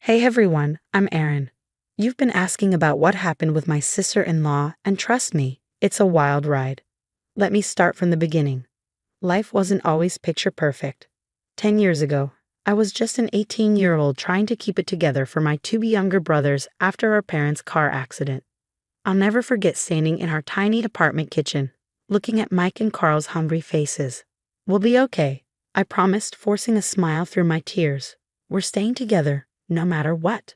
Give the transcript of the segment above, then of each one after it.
Hey everyone, I'm Erin. You've been asking about what happened with my sister-in-law, and trust me, it's a wild ride. Let me start from the beginning. Life wasn't always picture perfect. 10 years ago, I was just an 18-year-old trying to keep it together for my two younger brothers after our parents' car accident. I'll never forget standing in our tiny apartment kitchen, looking at Mike and Carl's hungry faces. "We'll be okay," I promised, forcing a smile through my tears. "We're staying together, no matter what."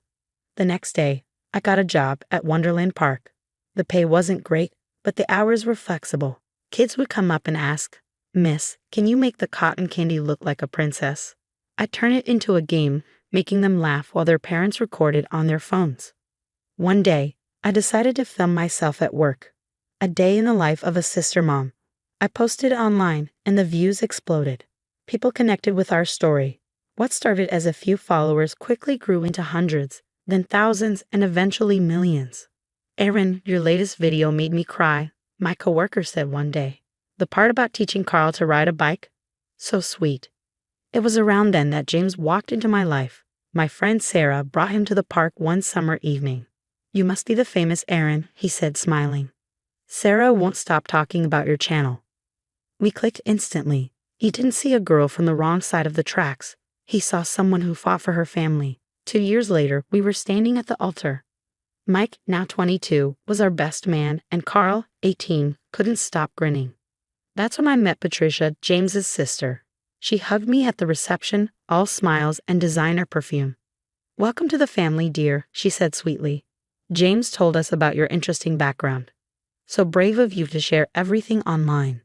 The next day, I got a job at Wonderland Park. The pay wasn't great, but the hours were flexible. Kids would come up and ask, "Miss, can you make the cotton candy look like a princess?" I'd turn it into a game, making them laugh while their parents recorded on their phones. One day, I decided to film myself at work. A day in the life of a sister mom. I posted it online, and the views exploded. People connected with our story. What started as a few followers quickly grew into hundreds, then thousands, and eventually millions. "Erin, your latest video made me cry," my coworker said one day. "The part about teaching Carl to ride a bike? So sweet." It was around then that James walked into my life. My friend Sarah brought him to the park one summer evening. "You must be the famous Erin," he said, smiling. "Sarah won't stop talking about your channel." We clicked instantly. He didn't see a girl from the wrong side of the tracks. He saw someone who fought for her family. 2 years later, we were standing at the altar. Mike, now 22, was our best man, and Carl, 18, couldn't stop grinning. That's when I met Patricia, James's sister. She hugged me at the reception, all smiles and designer perfume. "Welcome to the family, dear," she said sweetly. "James told us about your interesting background. So brave of you to share everything online."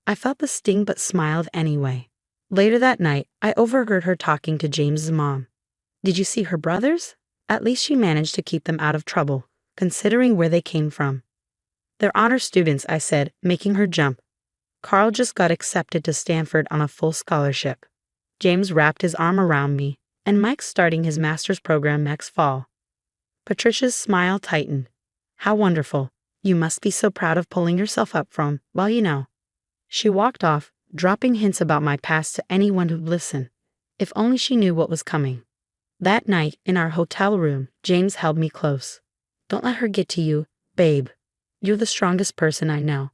I felt the sting but smiled anyway. Later that night, I overheard her talking to James's mom. "Did you see her brothers? At least she managed to keep them out of trouble, considering where they came from." "They're honor students," I said, making her jump. "Carl just got accepted to Stanford on a full scholarship. James wrapped his arm around me, and Mike's starting his master's program next fall." Patricia's smile tightened. "How wonderful. You must be so proud of pulling yourself up from, well, you know." She walked off, dropping hints about my past to anyone who'd listen. If only she knew what was coming. That night, in our hotel room, James held me close. "Don't let her get to you, babe. You're the strongest person I know."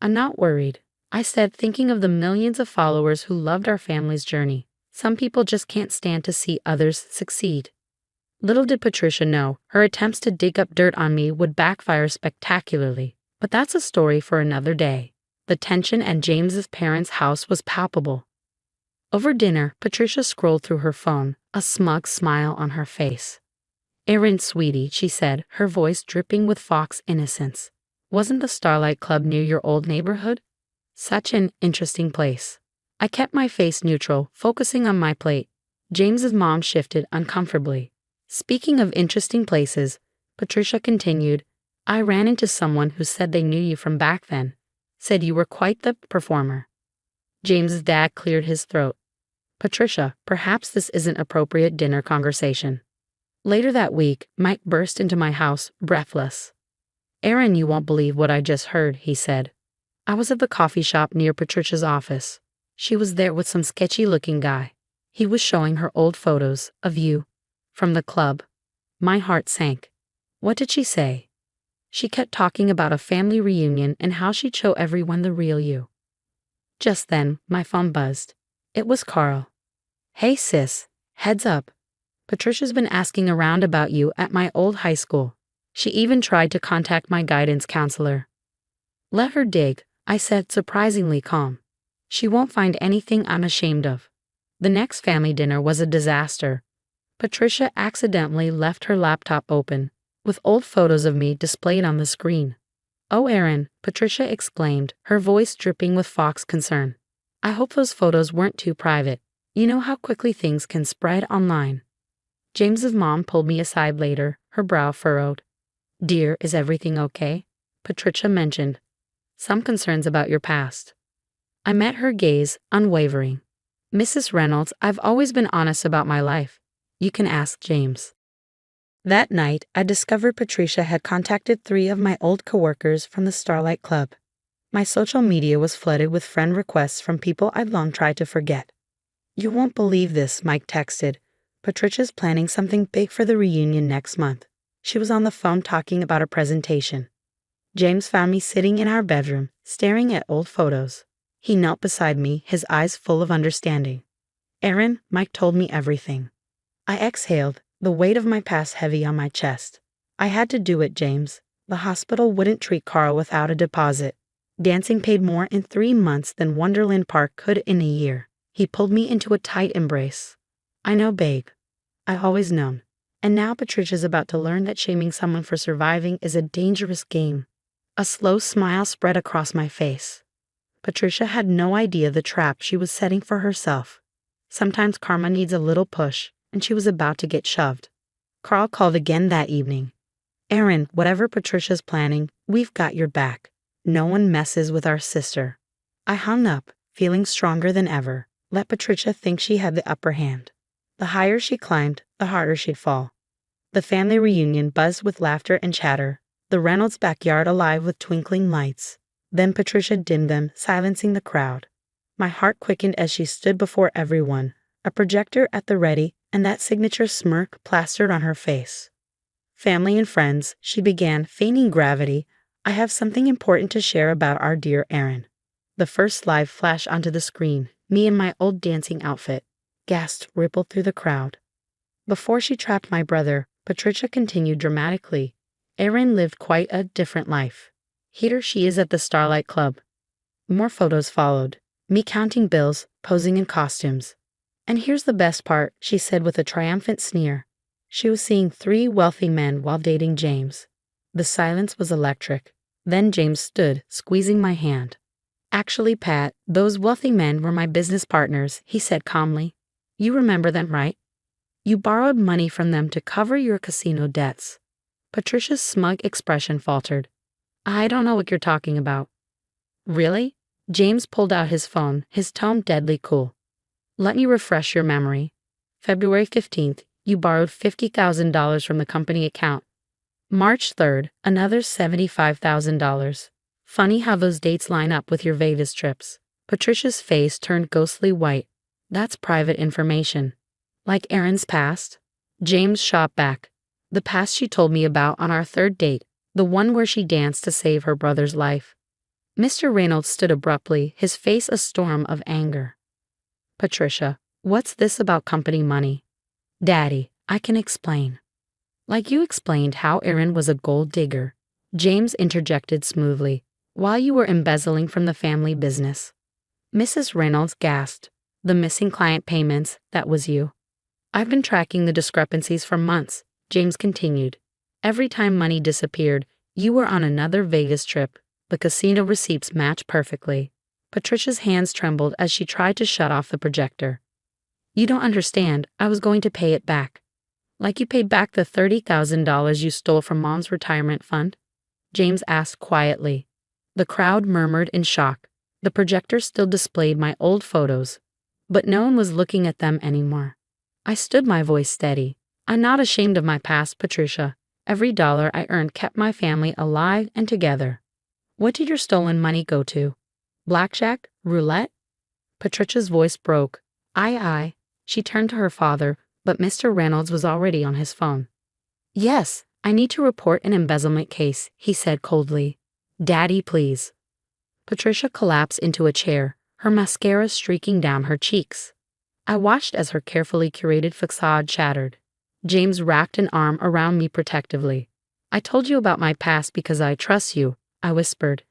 "I'm not worried," I said, thinking of the millions of followers who loved our family's journey. Some people just can't stand to see others succeed. Little did Patricia know, her attempts to dig up dirt on me would backfire spectacularly. But that's a story for another day. The tension at James's parents' house was palpable. Over dinner, Patricia scrolled through her phone, a smug smile on her face. "Erin, sweetie," she said, her voice dripping with fox innocence. "Wasn't the Starlight Club near your old neighborhood? Such an interesting place." I kept my face neutral, focusing on my plate. James's mom shifted uncomfortably. "Speaking of interesting places," Patricia continued, "I ran into someone who said they knew you from back then. Said you were quite the performer." James's dad cleared his throat. "Patricia, perhaps this isn't appropriate dinner conversation." Later that week, Mike burst into my house, breathless. "Erin, you won't believe what I just heard," he said. I was at the coffee shop near Patricia's office. She was there with some sketchy-looking guy. He was showing her old photos of you from the club. My heart sank. What did she say? She kept talking about a family reunion and how she'd show everyone the real you. Just then, my phone buzzed. It was Carl. "Hey sis, heads up. Patricia's been asking around about you at my old high school. She even tried to contact my guidance counselor." "Let her dig," I said, surprisingly calm. "She won't find anything I'm ashamed of." The next family dinner was a disaster. Patricia accidentally left her laptop open, with old photos of me displayed on the screen. "Oh, Erin," Patricia exclaimed, her voice dripping with fox concern. "I hope those photos weren't too private. You know how quickly things can spread online." James's mom pulled me aside later, her brow furrowed. "Dear, is everything okay?" Patricia mentioned. "Some concerns about your past." I met her gaze, unwavering. "Mrs. Reynolds, I've always been honest about my life. You can ask James." That night, I discovered Patricia had contacted 3 of my old coworkers from the Starlight Club. My social media was flooded with friend requests from people I'd long tried to forget. "You won't believe this," Mike texted. Patricia's planning something big for the reunion next month. She was on the phone talking about a presentation. James found me sitting in our bedroom, staring at old photos. He knelt beside me, his eyes full of understanding. Aaron, Mike told me everything. I exhaled, the weight of my past heavy on my chest. I had to do it, James. The hospital wouldn't treat Carl without a deposit. Dancing paid more in 3 months than Wonderland Park could in a year. He pulled me into a tight embrace. I know, babe. I always known. And now Patricia's about to learn that shaming someone for surviving is a dangerous game. A slow smile spread across my face. Patricia had no idea the trap she was setting for herself. Sometimes karma needs a little push, and she was about to get shoved. Carl called again that evening. Aaron, whatever Patricia's planning, we've got your back. No one messes with our sister. I hung up, feeling stronger than ever. Let Patricia think she had the upper hand. The higher she climbed, the harder she'd fall. The family reunion buzzed with laughter and chatter, the Reynolds backyard alive with twinkling lights. Then Patricia dimmed them, silencing the crowd. My heart quickened as she stood before everyone, a projector at the ready, and that signature smirk plastered on her face. Family and friends, she began, feigning gravity, I have something important to share about our dear Aaron. The first slide flashed onto the screen, me in my old dancing outfit. Gasps rippled through the crowd. Before she trapped my brother, Patricia continued dramatically. Aaron lived quite a different life. Here she is at the Starlight Club. More photos followed, me counting bills, posing in costumes. And here's the best part, she said with a triumphant sneer. She was seeing 3 wealthy men while dating James. The silence was electric. Then James stood, squeezing my hand. Actually, Pat, those wealthy men were my business partners, he said calmly. You remember them, right? You borrowed money from them to cover your casino debts. Patricia's smug expression faltered. I don't know what you're talking about. Really? James pulled out his phone, his tone deadly cool. Let me refresh your memory. February 15th, you borrowed $50,000 from the company account. March 3rd, another $75,000. Funny how those dates line up with your Vegas trips. Patricia's face turned ghostly white. That's private information. Like Aaron's past? James shot back. The past she told me about on our 3rd date, the one where she danced to save her brother's life. Mr. Reynolds stood abruptly, his face a storm of anger. Patricia, what's this about company money? Daddy, I can explain. Like you explained how Aaron was a gold digger, James interjected smoothly, while you were embezzling from the family business. Mrs. Reynolds gasped. The missing client payments, that was you. I've been tracking the discrepancies for months, James continued. Every time money disappeared, you were on another Vegas trip. The casino receipts match perfectly. Patricia's hands trembled as she tried to shut off the projector. You don't understand, I was going to pay it back. Like you paid back the $30,000 you stole from Mom's retirement fund? James asked quietly. The crowd murmured in shock. The projector still displayed my old photos, but no one was looking at them anymore. I stood my voice steady. I'm not ashamed of my past, Patricia. Every dollar I earned kept my family alive and together. What did your stolen money go to? Blackjack? Roulette? Patricia's voice broke. Aye. She turned to her father, but Mr. Reynolds was already on his phone. Yes, I need to report an embezzlement case, he said coldly. Daddy, please. Patricia collapsed into a chair, her mascara streaking down her cheeks. I watched as her carefully curated facade shattered. James wrapped an arm around me protectively. I told you about my past because I trust you, I whispered.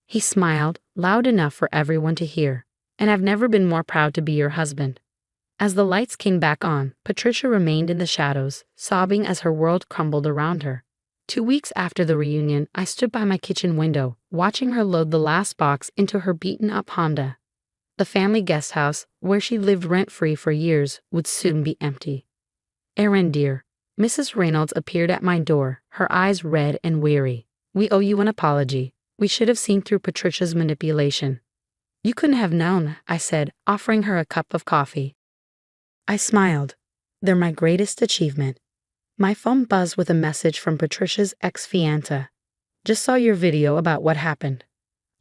He smiled, loud enough for everyone to hear. And I've never been more proud to be your husband. As the lights came back on, Patricia remained in the shadows, sobbing as her world crumbled around her. 2 weeks after the reunion, I stood by my kitchen window, watching her load the last box into her beaten-up Honda. The family guest house, where she lived rent-free for years, would soon be empty. Aaron, dear. Mrs. Reynolds appeared at my door, her eyes red and weary. We owe you an apology. We should have seen through Patricia's manipulation. You couldn't have known, I said, offering her a cup of coffee. I smiled. They're my greatest achievement. My phone buzzed with a message from Patricia's ex-fiancé. Just saw your video about what happened.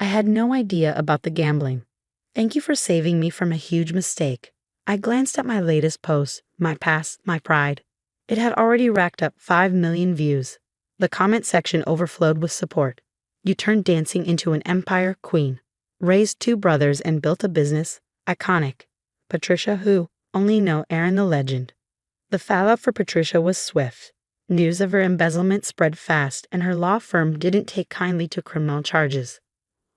I had no idea about the gambling. Thank you for saving me from a huge mistake. I glanced at my latest post, my past, my pride. It had already racked up 5 million views. The comment section overflowed with support. You turned dancing into an empire, queen. Raised 2 brothers and built a business. Iconic. Patricia who? Only know Aaron the legend. The fallout for Patricia was swift. News of her embezzlement spread fast, and her law firm didn't take kindly to criminal charges.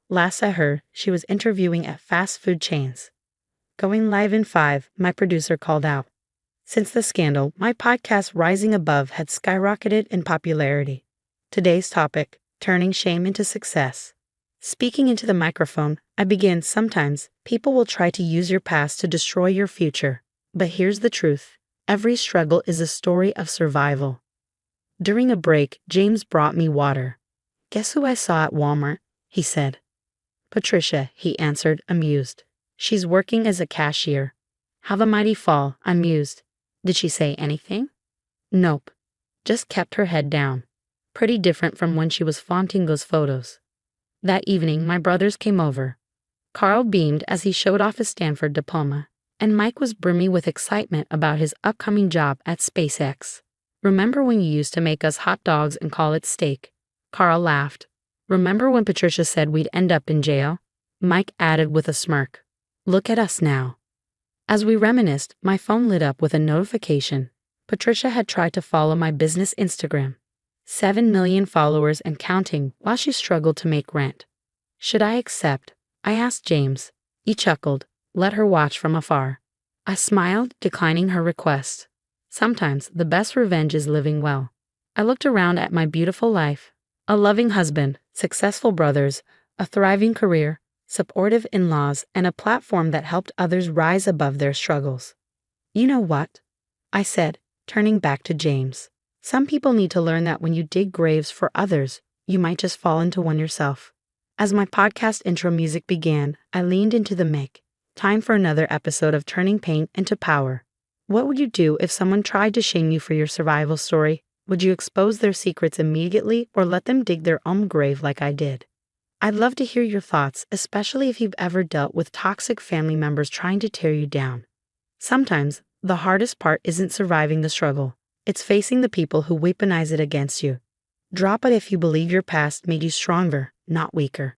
Last I heard, she was interviewing at fast food chains. Going live in 5, my producer called out. Since the scandal, my podcast Rising Above had skyrocketed in popularity. Today's topic, turning shame into success. Speaking into the microphone, I began sometimes people will try to use your past to destroy your future. But here's the truth. Every struggle is a story of survival. During a break, James brought me water. Guess who I saw at Walmart? He said. Patricia, he answered, amused. She's working as a cashier. How the mighty fall, I mused. Did she say anything? Nope. Just kept her head down. Pretty different from when she was flaunting those photos. That evening, my brothers came over. Carl beamed as he showed off his Stanford diploma, and Mike was brimming with excitement about his upcoming job at SpaceX. Remember when you used to make us hot dogs and call it steak? Carl laughed. Remember when Patricia said we'd end up in jail? Mike added with a smirk. Look at us now. As we reminisced, my phone lit up with a notification. Patricia had tried to follow my business Instagram. 7 million followers and counting while she struggled to make rent. Should I accept? I asked James. He chuckled. Let her watch from afar. I smiled, declining her request. Sometimes the best revenge is living well. I looked around at my beautiful life. A loving husband, successful brothers, a thriving career, supportive in-laws, and a platform that helped others rise above their struggles. You know what? I said, turning back to James. Some people need to learn that when you dig graves for others, you might just fall into one yourself. As my podcast intro music began, I leaned into the mic. Time for another episode of Turning Pain into Power. What would you do if someone tried to shame you for your survival story? Would you expose their secrets immediately or let them dig their own grave like I did? I'd love to hear your thoughts, especially if you've ever dealt with toxic family members trying to tear you down. Sometimes, the hardest part isn't surviving the struggle. It's facing the people who weaponize it against you. Drop it if you believe your past made you stronger, not weaker.